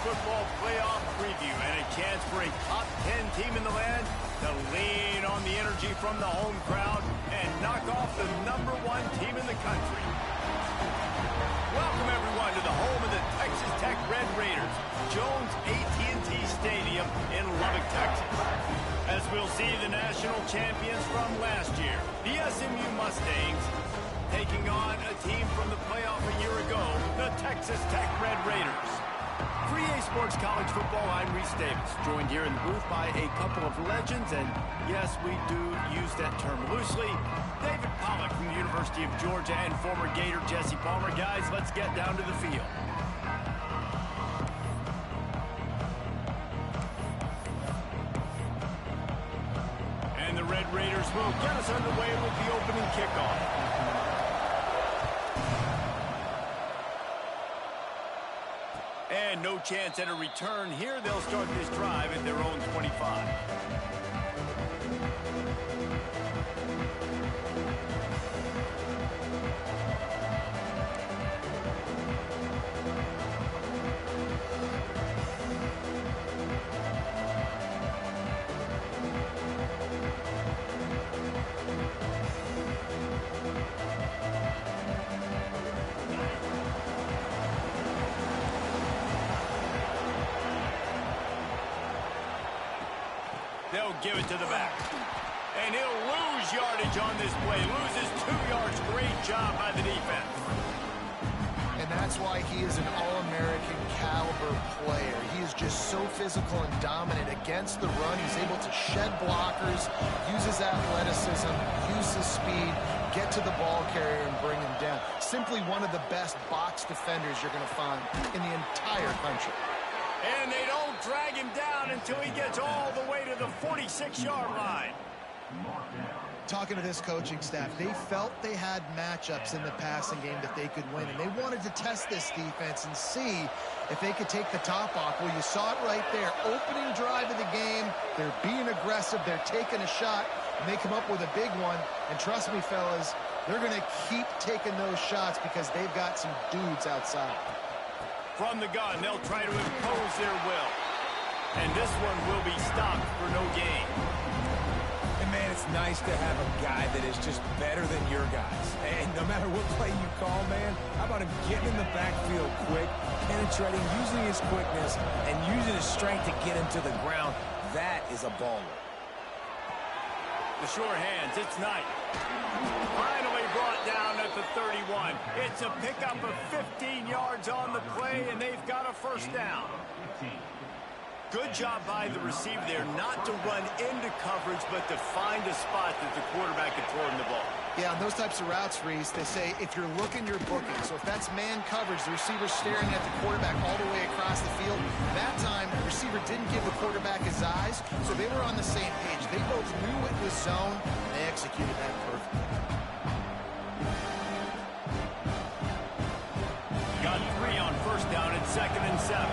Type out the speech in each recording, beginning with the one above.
football playoff preview and a chance for a top 10 team in the land to lean on the energy from the home crowd and knock off the #1 team in the country. Welcome, everyone, to the home of the Texas Tech Red Raiders, Jones AT&T Stadium in Lubbock, Texas. As we'll see the national champions from last year, the SMU Mustangs, taking on a team from the playoff a year ago, the Texas Tech Red Raiders. For EA Sports College Football, I'm Reese Davis, joined here in the booth by a couple of legends, and yes, we do use that term loosely. David Pollack from the University of Georgia and former Gator Jesse Palmer. Guys, let's get down to the field. And the Red Raiders will get us underway with the opening kickoff. And no chance at a return here. They'll start this drive at their own 25. They'll give it to the back. And he'll lose yardage on this play. Loses 2 yards. Great job by the defense. And that's why he is an All-American caliber player. He is just so physical and dominant against the run. He's able to shed blockers, use his athleticism, use his speed, get to the ball carrier and bring him down. Simply one of the best box defenders you're going to find in the entire country. And they don't drag him down until he gets all the way to the 46-yard line. Talking to this coaching staff, they felt they had matchups in the passing game that they could win, and they wanted to test this defense and see if they could take the top off. Well, you saw it right there. Opening drive of the game, they're being aggressive, they're taking a shot, and they come up with a big one. And trust me, fellas, they're going to keep taking those shots because they've got some dudes outside. From the gun, they'll try to impose their will. And this one will be stopped for no gain. And, man, it's nice to have a guy that is just better than your guys. And no matter what play you call, man, how about him getting in the backfield quick, penetrating, using his quickness, and using his strength to get him to the ground? That is a baller. The sure hands, it's Knight. Finally brought down at the 31. It's a pickup of 15 yards on the play, and they've got a first down. Good job by the receiver there not to run into coverage, but to find a spot that the quarterback can throw him the ball. Yeah, on those types of routes, Reese, they say if you're looking, you're booking. So if that's man coverage, the receiver's staring at the quarterback all the way across the field. That time, the receiver didn't give the quarterback his eyes, so they were on the same page. They both knew it was zone, and they executed that perfectly. Got 3 on first down at 2nd and 7.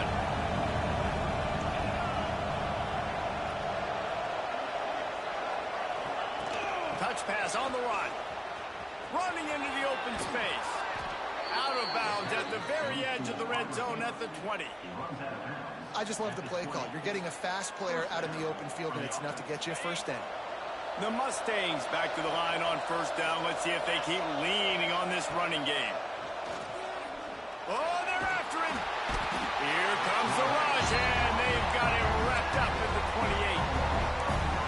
Touch pass on the run. Running into the open space. Out of bounds at the very edge of the red zone at the 20. I just love the play call. You're getting a fast player out in the open field, and it's enough to get you a first down. The Mustangs back to the line on first down. Let's see if they keep leaning on this running game. Oh, they're after him. Here comes the rush, and they've got him wrapped up at the 28.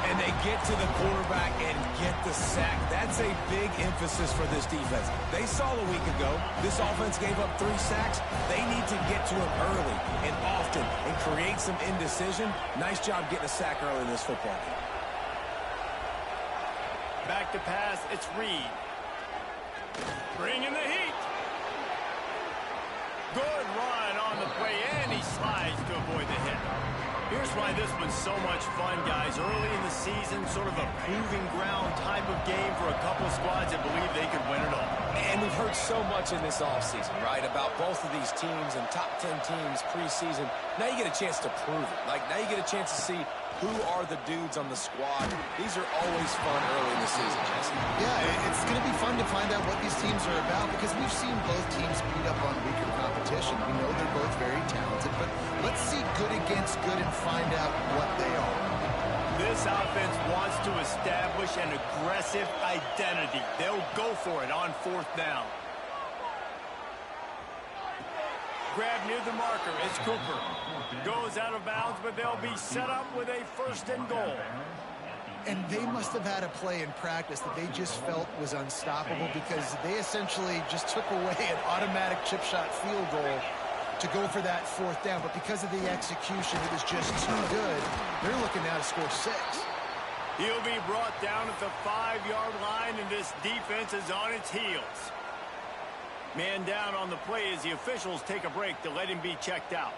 And they get to the quarterback and get the sack. That's a big emphasis for this defense. They saw a week ago, this offense gave up 3 sacks. They need to get to him early and often and create some indecision. Nice job getting a sack early in this football game. Back to pass, it's Reed. Bringing the heat. Good run on the play, and he slides to avoid the hit. Here's why this one's so much fun, guys. Early in the season, sort of a proving ground type of game for a couple of squads that believe they could win it all. And we've heard so much in this offseason, right, about both of these teams and top 10 teams preseason. Now you get a chance to prove it. Like, now you get a chance to see who are the dudes on the squad. These are always fun early in the season, Jesse. Yeah, it's going to be fun to find out what these teams are about because we've seen both teams beat up on weaker competition. We know they're both very talented, but let's see good against good and find out what they are. This offense wants to establish an aggressive identity. They'll go for it on 4th down. Grab near the marker. It's Cooper. Goes out of bounds, but they'll be set up with a 1st and goal. And they must have had a play in practice that they just felt was unstoppable because they essentially just took away an automatic chip shot field goal to go for that 4th down. But because of the execution, it was just too good. They're looking now to score 6. He'll be brought down at the 5-yard line, and this defense is on its heels. Man down on the play as the officials take a break to let him be checked out.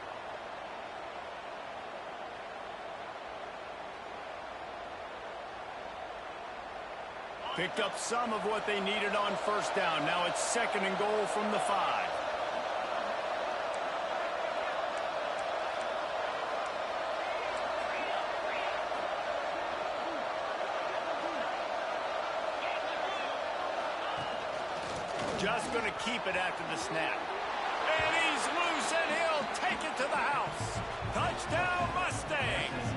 Picked up some of what they needed on 1st down. Now it's 2nd and goal from the 5. Just going to keep it after the snap. And he's loose, and he'll take it to the house. Touchdown, Mustangs!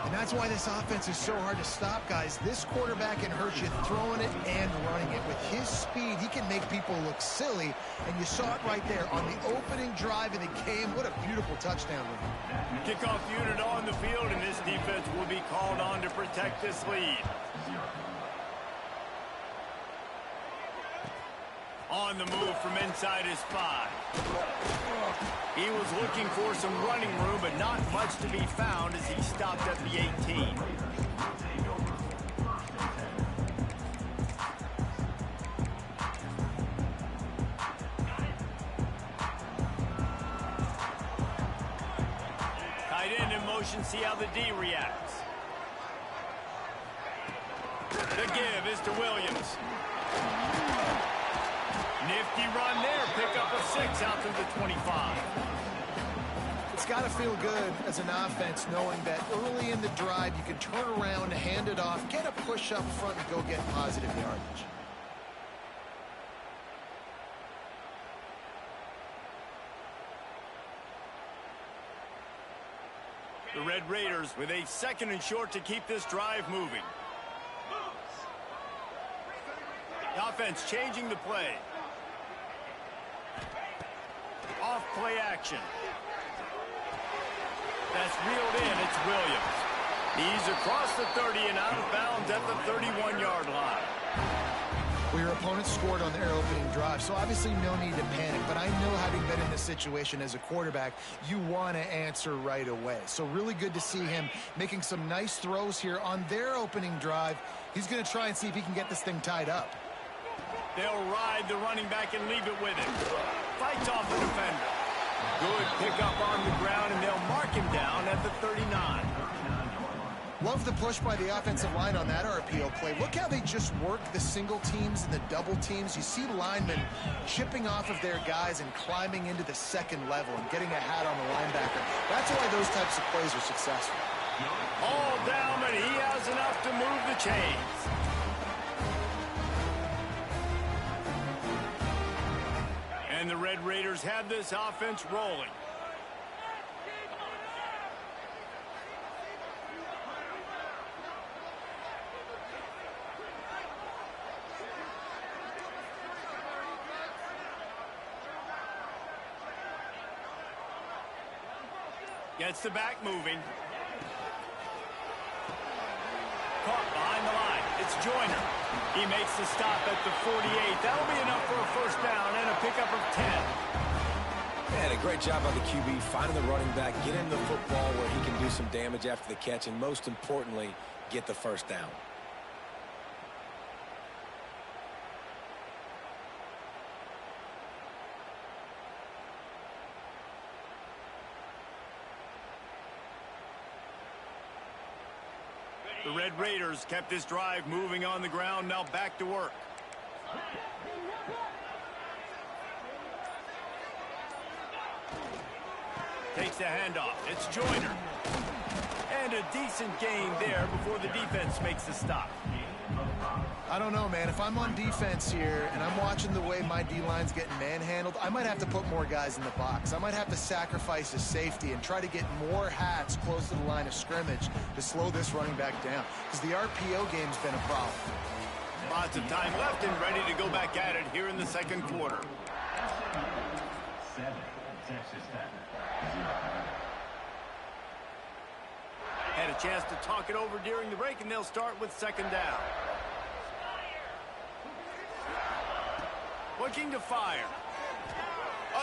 And that's why this offense is so hard to stop, guys. This quarterback can hurt you throwing it and running it. With his speed, he can make people look silly, and you saw it right there on the opening drive of the game. What a beautiful touchdown run. Kickoff unit on the field, and this defense will be called on to protect this lead. On the move from inside his 5. He was looking for some running room, but not much to be found as he stopped at the 18. Tight end in motion, see how the D reacts. The give is to Williams. Nifty run there. Pick up a 6 out to the 25. It's got to feel good as an offense knowing that early in the drive you can turn around, hand it off, get a push up front, and go get positive yardage. The Red Raiders with a 2nd and short to keep this drive moving. The offense changing the play. Off play action. That's reeled in. It's Williams. He's across the 30 and out of bounds at the 31-yard line. Well, your opponent scored on their opening drive, so obviously no need to panic. But I know, having been in this situation as a quarterback, you want to answer right away. So really good to see him making some nice throws here on their opening drive. He's going to try and see if he can get this thing tied up. They'll ride the running back and leave it with him. Fights off the defender. Good pickup on the ground, and they'll mark him down at the 39. Love the push by the offensive line on that RPO play. Look how they just work the single teams and the double teams. You see linemen chipping off of their guys and climbing into the 2nd level and getting a hat on the linebacker. That's why those types of plays are successful. All down, but he has enough to move the chains. And the Red Raiders have this offense rolling. Gets the back moving. Caught behind the line. It's Joyner. He makes the stop at the 48. That'll be enough for a 1st down and a pickup of 10. And a great job by the QB finding the running back, getting the football where he can do some damage after the catch, and most importantly, get the 1st down. The Red Raiders kept this drive moving on the ground. Now back to work. Takes the handoff. It's Joyner. And a decent gain there before the defense makes the stop. I don't know, man. If I'm on defense here and I'm watching the way my D-line's getting manhandled, I might have to put more guys in the box. I might have to sacrifice his safety and try to get more hats close to the line of scrimmage to slow this running back down, because the RPO game's been a problem. Lots of time left and ready to go back at it here in the second quarter. Had a chance to talk it over during the break, and they'll start with second down. Looking to fire.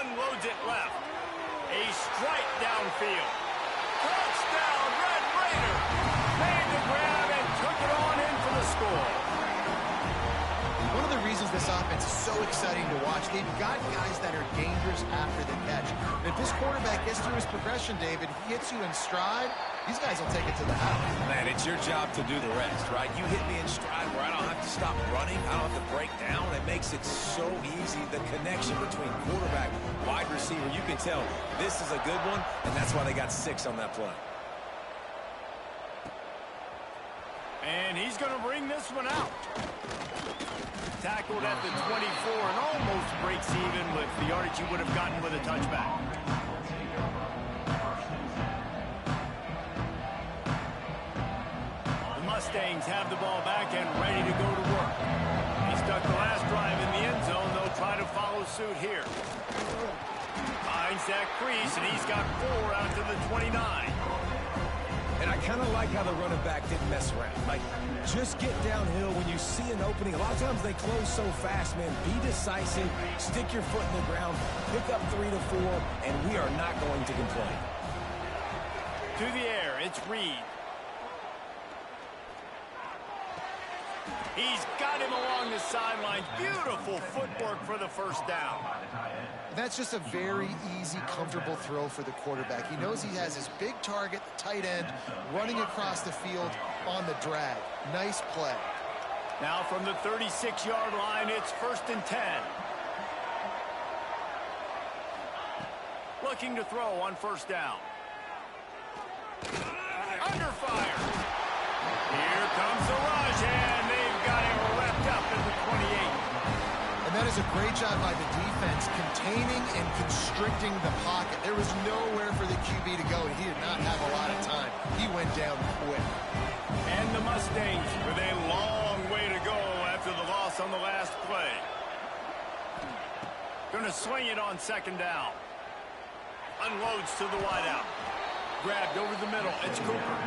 Unloads it left. A strike downfield. Touchdown, Red Raider. Made the grab and took it on in for the score. One of the reasons this offense is so exciting to watch, they've got guys that are dangerous after the catch. And if this quarterback gets through his progression, David, he hits you in stride, these guys will take it to the house. Man, it's your job to do the rest, right? You hit me in stride where I don't have to stop running. I don't have to break down. It makes it so easy. The connection between quarterback, wide receiver, you can tell this is a good one, and that's why they got 6 on that play. And he's going to bring this one out. Tackled at the 24 and almost breaks even with the yardage he would have gotten with a touchback. The Mustangs have the ball back and ready to go to work. He stuck the last drive in the end zone. They'll try to follow suit here. Finds that crease, and he's got 4 out to the 29. And I kind of like how the running back didn't mess around. Like, just get downhill when you see an opening. A lot of times they close so fast, man. Be decisive, stick your foot in the ground, pick up 3 to 4, and we are not going to complain. To the air, it's Reed. He's got him along the sidelines. Beautiful footwork for the first down. That's just a very easy, comfortable throw for the quarterback. He knows he has his big target, the tight end, running across the field on the drag. Nice play. Now from the 36-yard line, it's 1st and 10. Looking to throw on 1st down. Under fire. Here comes the rush, and they've got him wrapped up at the 28. And that is a great job by the defense, containing and constricting the pocket. There was nowhere for the QB to go, and he did not have a lot of time. He went down quick. And the Mustangs with a long way to go after the loss on the last play. Going to swing it on 2nd down. Unloads to the wideout. Grabbed over the middle. It's Cooper.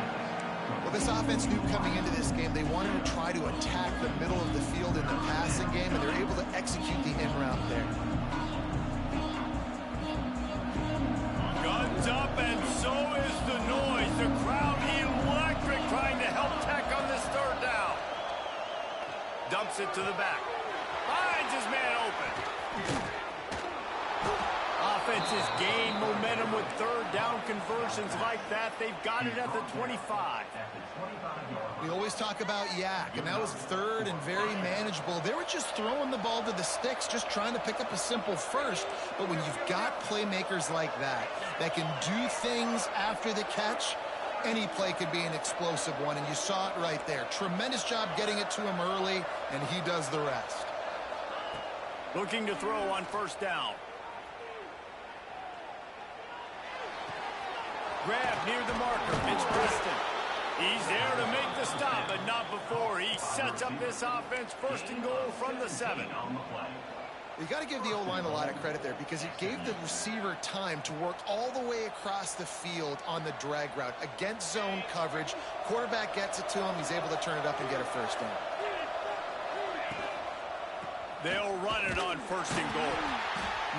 Well, this offense knew coming into this game they wanted to try to attack the middle of the field in the passing game, and they're able to execute the in route there. Guns up, and so is the noise. The crowd electric, trying to help Tech on this 3rd down. Dumps it to the back. Finds his man open. Offenses gain momentum with 3rd down conversions like that. They've got it at the 25. We always talk about yak, and that was 3rd and very manageable. They were just throwing the ball to the sticks, just trying to pick up a simple first. But when you've got playmakers like that can do things after the catch, any play could be an explosive one, and you saw it right there. Tremendous job getting it to him early, and he does the rest. Looking to throw on 1st down. Grab near the marker. It's Preston. He's there to make the stop, but not before. He sets up this offense 1st and goal from the 7. You got to give the O-line a lot of credit there, because it gave the receiver time to work all the way across the field on the drag route against zone coverage. Quarterback gets it to him. He's able to turn it up and get a 1st down. They'll run it on 1st and goal.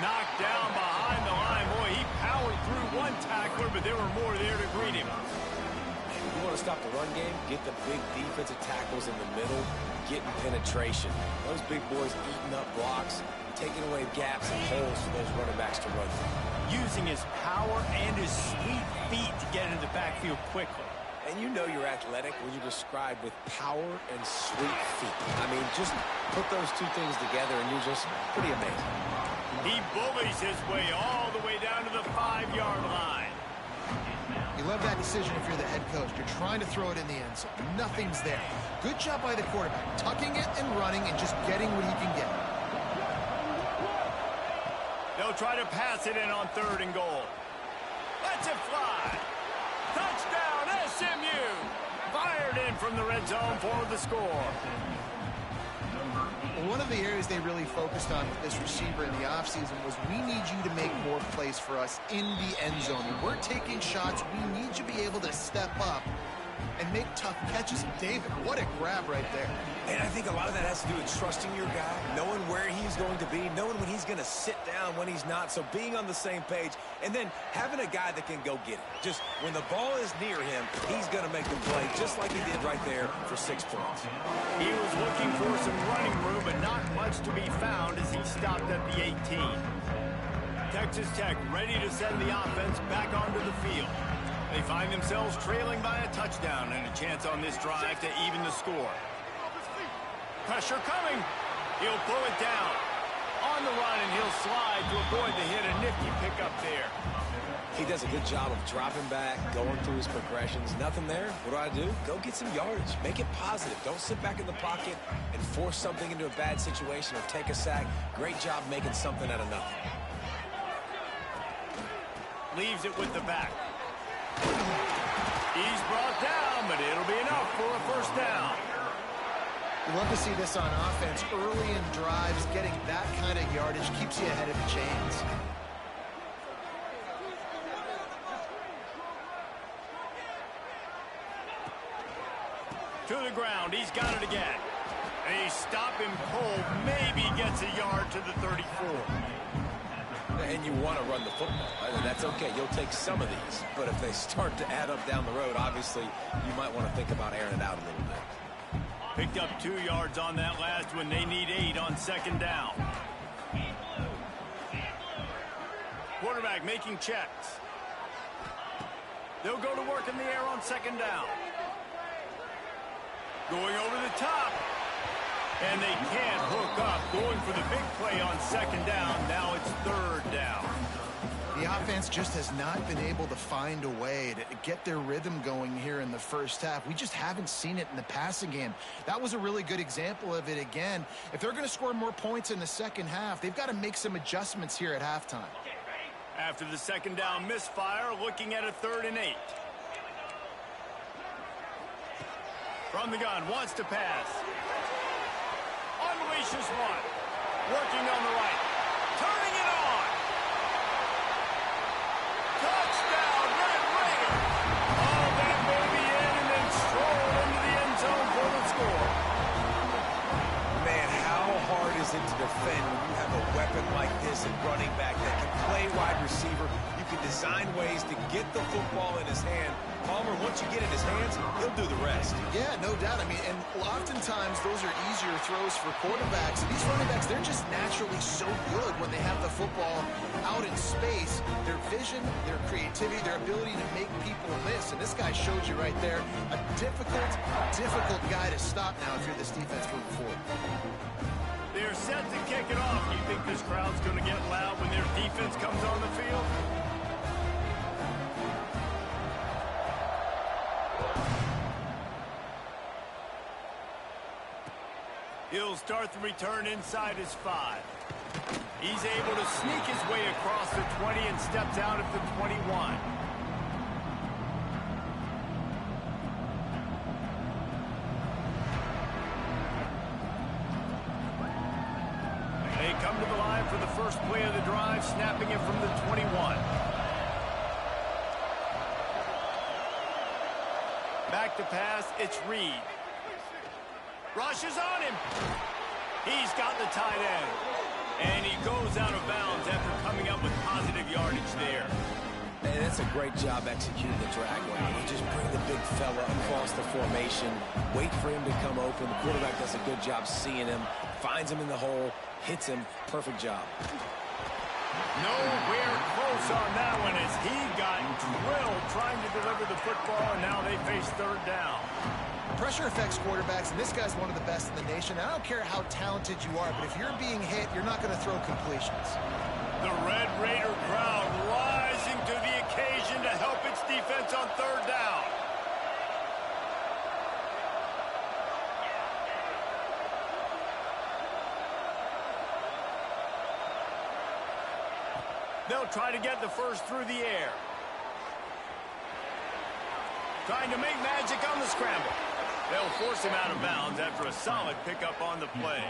Knocked down behind the line. Boy, he powered through one tackler, but there were more there to greet him. You want to stop the run game, get the big defensive tackles in the middle, getting penetration. Those big boys eating up blocks, taking away gaps and holes for those running backs to run through. Using his power and his sweet feet to get into the backfield quickly. And you know you're athletic when you're described with power and sweet feet. I mean, just put those two things together and you're just pretty amazing. He bullies his way all the way down to the 5-yard line. He You love that decision if you're the head coach. You're trying to throw it in the end zone. Nothing's there. Good job by the quarterback, tucking it and running and just getting what he can get. They'll try to pass it in on 3rd and goal. Lets it fly. Touchdown, SMU. Fired in from the red zone for the score. One of the areas they really focused on with this receiver in the offseason was we need you to make more plays for us in the end zone. When we're taking shots, we need you to be able to step up and make tough catches. David, what a grab right there. And I think a lot of that has to do with trusting your guy, knowing where he's going to be, knowing when he's going to sit down, when he's not. So being on the same page, and then having a guy that can go get it. Just when the ball is near him, he's going to make the play, just like he did right there for 6 points. He was looking for some running room, but not much to be found as he stopped at the 18. Texas Tech ready to send the offense back onto the field. They find themselves trailing by a touchdown and a chance on this drive to even the score. Pressure coming. He'll pull it down. On the run, and he'll slide to avoid the hit. A nifty pickup there. He does a good job of dropping back, going through his progressions. Nothing there. What do? Go get some yardage. Make it positive. Don't sit back in the pocket and force something into a bad situation or take a sack. Great job making something out of nothing. Leaves it with the back. He's brought down, but it'll be enough for a first down. You love to see this on offense. Early in drives, getting that kind of yardage keeps you ahead of the chains. To the ground. He's got it again. They stop him cold. Maybe gets a yard to the 34. And you want to run the football. That's okay. You'll take some of these. But if they start to add up down the road, obviously, you might want to think about airing it out a little bit. Picked up 2 yards on that last one. They need 8 on 2nd down. Quarterback making checks. They'll go to work in the air on 2nd down. Going over the top. And they can't hook up. Going for the big play on 2nd down. Now it's 3rd down. The offense just has not been able to find a way to get their rhythm going here in the first half. We just haven't seen it in the passing game. That was a really good example of it again. If they're going to score more points in the second half, they've got to make some adjustments here at halftime. After the 2nd down misfire, looking at a 3rd and 8. From the gun, wants to pass. Unleashes one. Working on the right. Turning it on. Touchdown, Red Raiders. Oh, that may be in, and then stroll into the end zone for the score. Man, how hard is it to defend when you have a weapon like this at running back that can play wide receiver? You can design ways to get the football in his hand. Palmer, once you get in his hands, he'll do the rest. Yeah, no doubt. I mean, and oftentimes those are easier throws for quarterbacks. These running backs, they're just naturally so good when they have the football out in space. Their vision, their creativity, their ability to make people miss. And this guy showed you right there, a difficult guy to stop now if you're this defense moving forward. They're set to kick it off. Do you think this crowd's going to get loud when their defense comes on the field? He'll start the return inside his 5. He's able to sneak his way across the 20 and steps out at the 21. They come to the line for the first play of the drive, snapping it from the 21. Back to pass, it's Reed. Rushes on him. He's got the tight end. And he goes out of bounds after coming up with positive yardage there. And that's a great job executing the drag route. You just bring the big fella across the formation, wait for him to come open. The quarterback does a good job seeing him, finds him in the hole, hits him. Perfect job. Nowhere close on that one as he got drilled trying to deliver the football, and now they face 3rd down. Pressure affects quarterbacks, and this guy's one of the best in the nation. I don't care how talented you are, but if you're being hit, you're not going to throw completions. The Red Raider crowd rising to the occasion to help its defense defense on third down. They'll try to get the first through the air. Trying to make magic on the scramble. They'll force him out of bounds after a solid pickup on the play.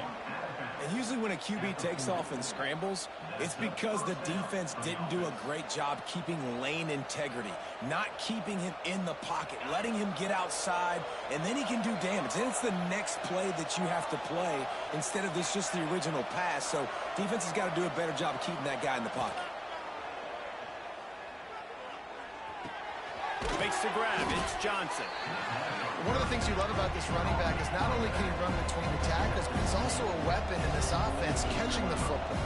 And usually when a QB takes off and scrambles, it's because the defense didn't do a great job keeping lane integrity, not keeping him in the pocket, letting him get outside, and then he can do damage. Then it's the next play that you have to play instead of this just the original pass. So defense has got to do a better job of keeping that guy in the pocket. Makes the grab. It's Johnson. One of the things you love about this running back is not only can he run between the tackles, but he's also a weapon in this offense, catching the football.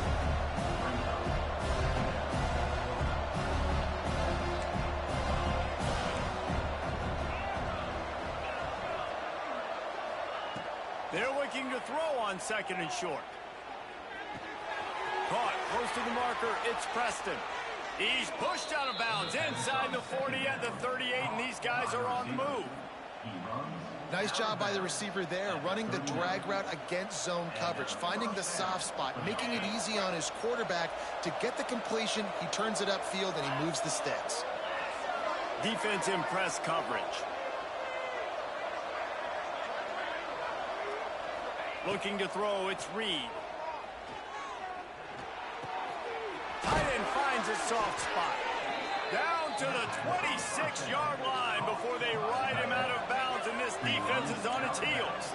They're looking to throw on second and short. Caught close to the marker. It's Preston. He's pushed out of bounds inside the 40 at the 38, and these guys are on the move. Nice job by the receiver there, running the drag route against zone coverage, finding the soft spot, making it easy on his quarterback to get the completion. He turns it upfield, and he moves the sticks. Defense in press coverage. Looking to throw, it's Reed. Tight end finds a soft spot. Down to the 26-yard line before they ride him out of bounds, and this defense is on its heels.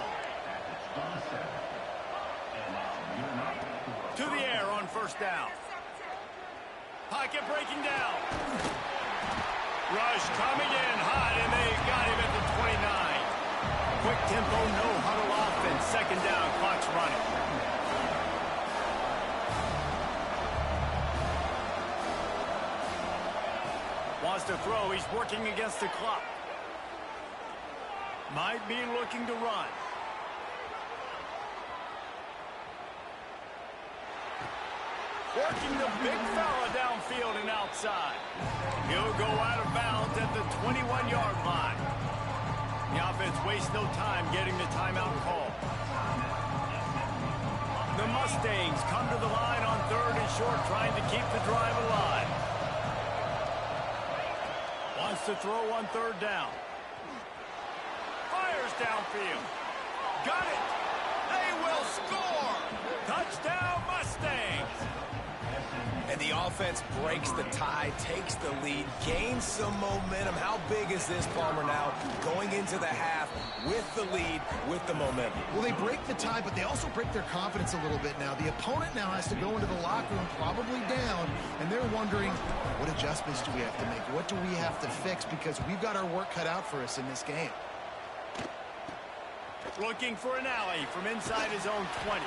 To the air on first down. Pocket breaking down. Rush coming in hot, and they got him at the 29. Quick tempo, no huddle offense. Second down, clock's running. Wants to throw. He's working against the clock. Might be looking to run. Working the big fella downfield and outside. He'll go out of bounds at the 21-yard line. The offense wastes no time getting the timeout call. The Mustangs come to the line on third and short, trying to keep the drive alive. Wants to throw on third down. Fires downfield. Got it. They will score. Touchdown, Mustangs. And the offense breaks the tie, takes the lead, gains some momentum. How big is this, Palmer, now going into the half with the lead, with the momentum? Well, they break the tie, but they also break their confidence a little bit now. The opponent now has to go into the locker room probably down, and they're wondering, what adjustments do we have to make? What do we have to fix? Because we've got our work cut out for us in this game. Looking for an alley from inside his own 20.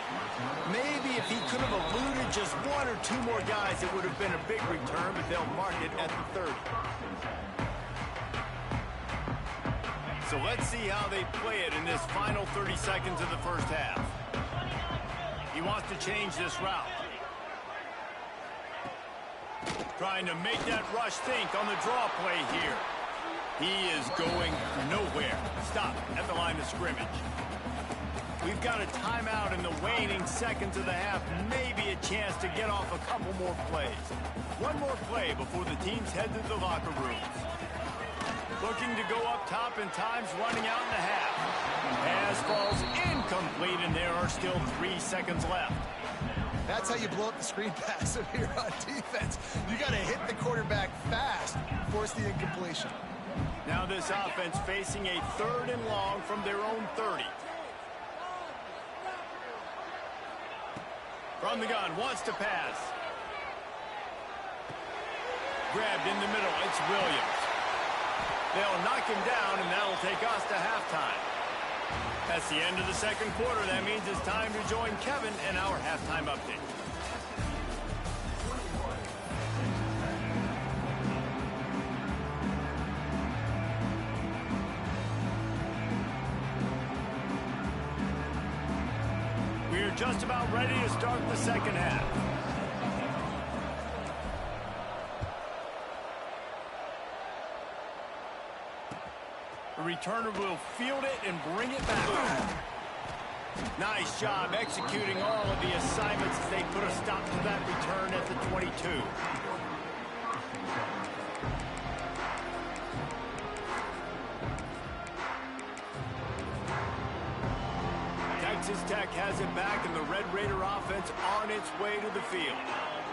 Maybe if he could have eluded just one or two more guys, it would have been a big return, but they'll mark it at the 30. So let's see how they play it in this final 30 seconds of the first half. He wants to change this route. Trying to make that rush think on the draw play here. He is going nowhere. Stop at the line of scrimmage. We've got a timeout in the waning seconds of the half. Maybe a chance to get off a couple more plays. One more play before the teams head to the locker rooms. Looking to go up top, and time's running out in the half. Pass falls incomplete, and there are still 3 seconds left. That's how you blow up the screen pass if you're on defense. You got to hit the quarterback fast, force the incompletion. Now this offense facing a third and long from their own 30. From the gun, wants to pass. Grabbed in the middle, it's Williams. They'll knock him down, and that'll take us to halftime. That's the end of the second quarter. That means it's time to join Kevin and our halftime update. We're just about ready to start the second half. returner will field it and bring it back. Nice job executing all of the assignments as they put a stop to that return at the 22. Texas Tech has it back, and the Red Raider offense on its way to the field.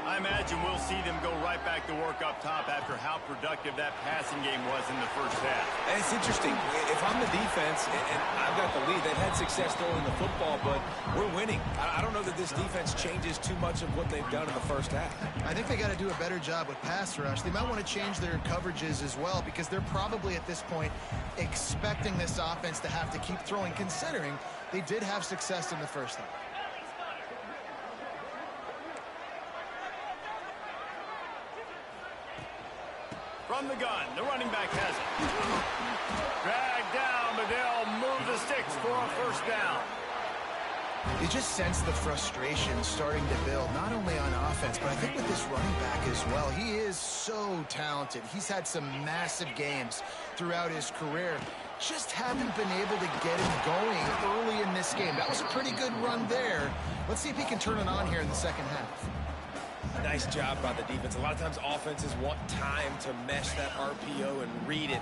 I imagine we'll see them go right back to work up top after how productive that passing game was in the first half. And it's interesting. If I'm the defense and I've got the lead, they've had success throwing the football, but we're winning. I don't know that this defense changes too much of what they've done in the first half. I think they got to do a better job with pass rush. They might want to change their coverages as well, because they're probably at this point expecting this offense to have to keep throwing, considering they did have success in the first half. From the gun, the running back has it. Dragged down, but they'll move the sticks for a first down. You just sense the frustration starting to build, not only on offense, but I think with this running back as well. He is so talented. He's had some massive games throughout his career. Just haven't been able to get him going early in this game. That was a pretty good run there. Let's see if he can turn it on here in the second half. Nice job by the defense. A lot of times offenses want time to mesh that RPO and read it.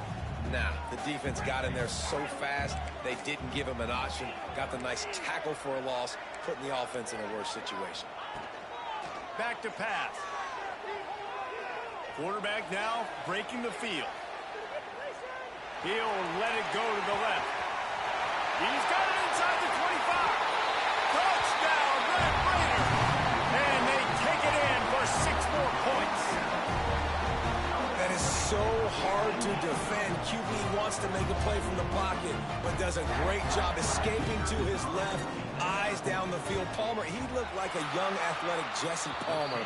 Nah, the defense got in there so fast, they didn't give him an option. Got the nice tackle for a loss, putting the offense in a worse situation. Back to pass. Quarterback now breaking the field. He'll let it go to the left. He's got it inside the 25. Touchdown, Red Raider. And they take it in for 6 more points. That is so hard to defend. QB wants to make a play from the pocket, but does a great job escaping to his left, eyes down the field. Palmer, he looked like a young, athletic Jesse Palmer,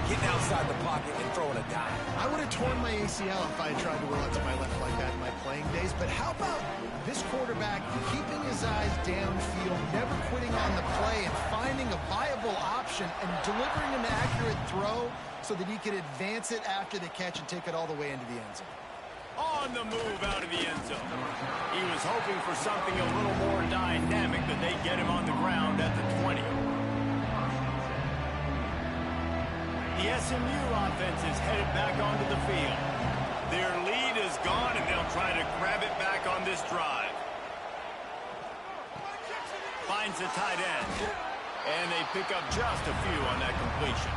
getting outside the pocket and throwing a dime. I would have torn my ACL if I had tried to roll out to my left like that in my playing days, but how about this quarterback keeping his eyes downfield, never quitting on the play, and finding a viable option and delivering an accurate throw so that he could advance it after the catch and take it all the way into the end zone. On the move out of the end zone. He was hoping for something a little more dynamic, but they get him on the ground at the 20. The SMU offense is headed back onto the field. Their lead is gone, and they'll try to grab it back on this drive. Finds the tight end, and they pick up just a few on that completion.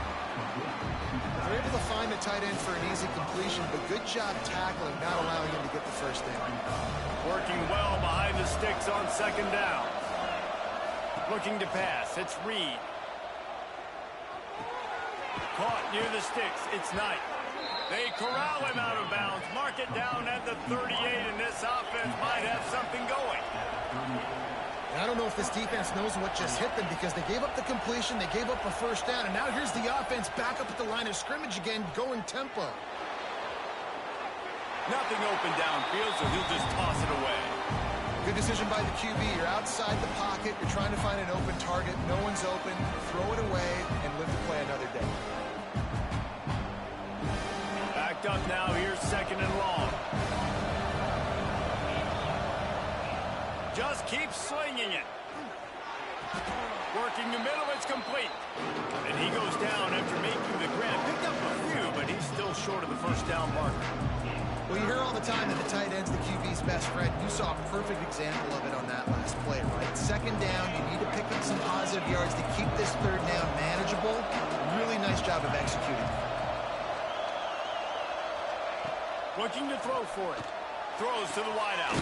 They're able to find a tight end for an easy completion, but good job tackling, not allowing him to get the first down. Working well behind the sticks on second down. Looking to pass. It's Reed. Caught near the sticks. It's Knight. They corral him out of bounds. Mark it down at the 38, and this offense might have something going. And I don't know if this defense knows what just hit them, because they gave up the completion, they gave up a first down, and now here's the offense back up at the line of scrimmage again, going tempo. Nothing open downfield, so he'll just toss it away. Good decision by the QB. You're outside the pocket, you're trying to find an open target, no one's open, throw it away, and live to play another day. Backed up now, here's second and long. Just keep slinging it. Working the middle, it's complete. And he goes down after making the grab. Picked up a few, but he's still short of the first down marker. Well, you hear all the time that the tight end's the QB's best friend. You saw a perfect example of it on that last play, right? Second down, you need to pick up some positive yards to keep this third down manageable. Really nice job of executing. Looking to throw for it. Throws to the wideout.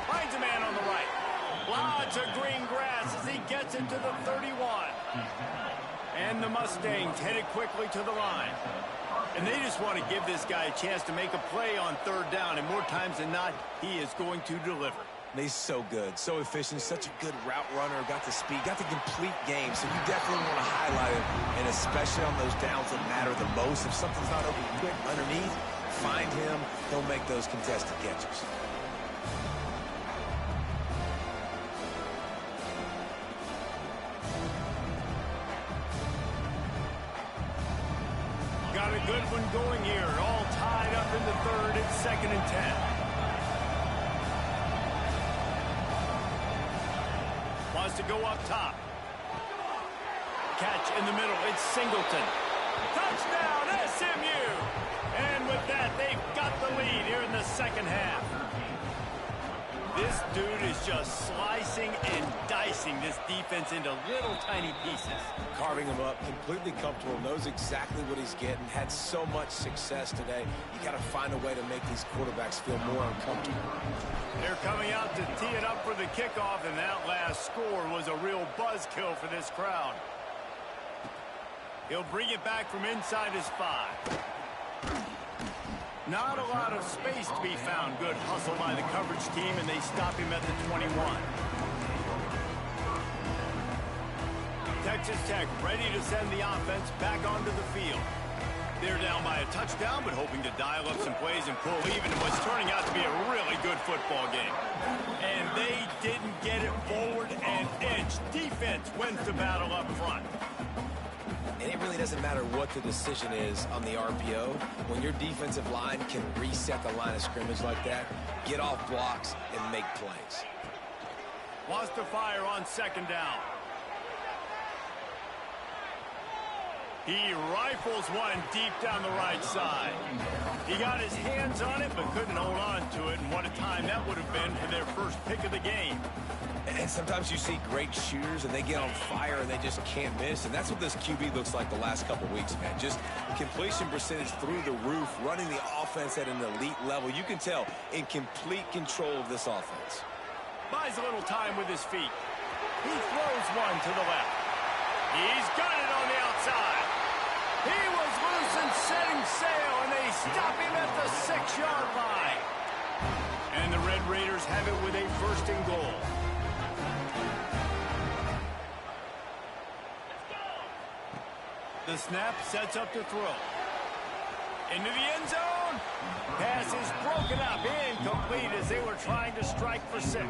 Finds a man on the right. Lots of green grass as he gets it to the 31. And the Mustangs headed quickly to the line. And they just want to give this guy a chance to make a play on third down. And more times than not, he is going to deliver. He's so good, so efficient, such a good route runner, got the speed, got the complete game. So you definitely want to highlight him, and especially on those downs that matter the most. If something's not open quick underneath, find him, he'll make those contested catches. Got a good one going here. All tied up in the third. It's 2nd and 10. has to go up top. Catch in the middle. It's Singleton. Touchdown, SMU! And with that, they've got the lead here in the second half. This dude is just slicing and dicing this defense into little tiny pieces. Carving him up, completely comfortable, knows exactly what he's getting, had so much success today. You got to find a way to make these quarterbacks feel more uncomfortable. They're coming out to tee it up for the kickoff, and that last score was a real buzzkill for this crowd. He'll bring it back from inside his 5. Not a lot of space to be found. Good hustle by the coverage team, and they stop him at the 21. Texas Tech ready to send the offense back onto the field. They're down by a touchdown, but hoping to dial up some plays and pull even in what's turning out to be a really good football game. And they didn't get it forward an inch. Defense wins the battle up front. And it really doesn't matter what the decision is on the RPO. When your defensive line can reset the line of scrimmage like that, get off blocks and make plays. Wants to fire on second down. He rifles one deep down the right side. He got his hands on it, but couldn't hold on to it. And what a time that would have been for their first pick of the game. And sometimes you see great shooters, and they get on fire, and they just can't miss. And that's what this QB looks like the last couple weeks, man. Just completion percentage through the roof, running the offense at an elite level. You can tell in complete control of this offense. Buys a little time with his feet. He throws one to the left. He's got it on the outside. He was loose and setting sail, and they stop him at the 6-yard line. And the Red Raiders have it with a 1st and goal. The snap sets up to throw. Into the end zone. Pass is broken up. Incomplete as they were trying to strike for 6.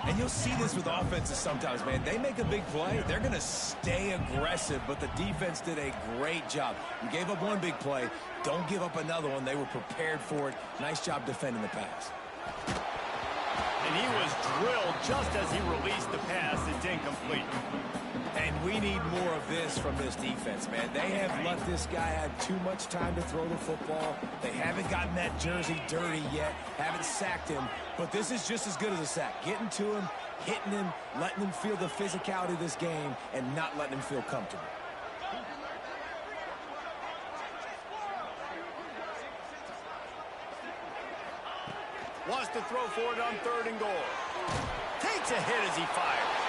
And you'll see this with offenses sometimes, man. They make a big play. They're going to stay aggressive, but the defense did a great job. You gave up one big play. Don't give up another one. They were prepared for it. Nice job defending the pass. And he was drilled just as he released the pass. It's incomplete. And we need more of this from this defense, man. They have let this guy have too much time to throw the football. They haven't gotten that jersey dirty yet, haven't sacked him. But this is just as good as a sack. Getting to him, hitting him, letting him feel the physicality of this game, and not letting him feel comfortable. Wants to throw for it on 3rd and goal. Takes a hit as he fires.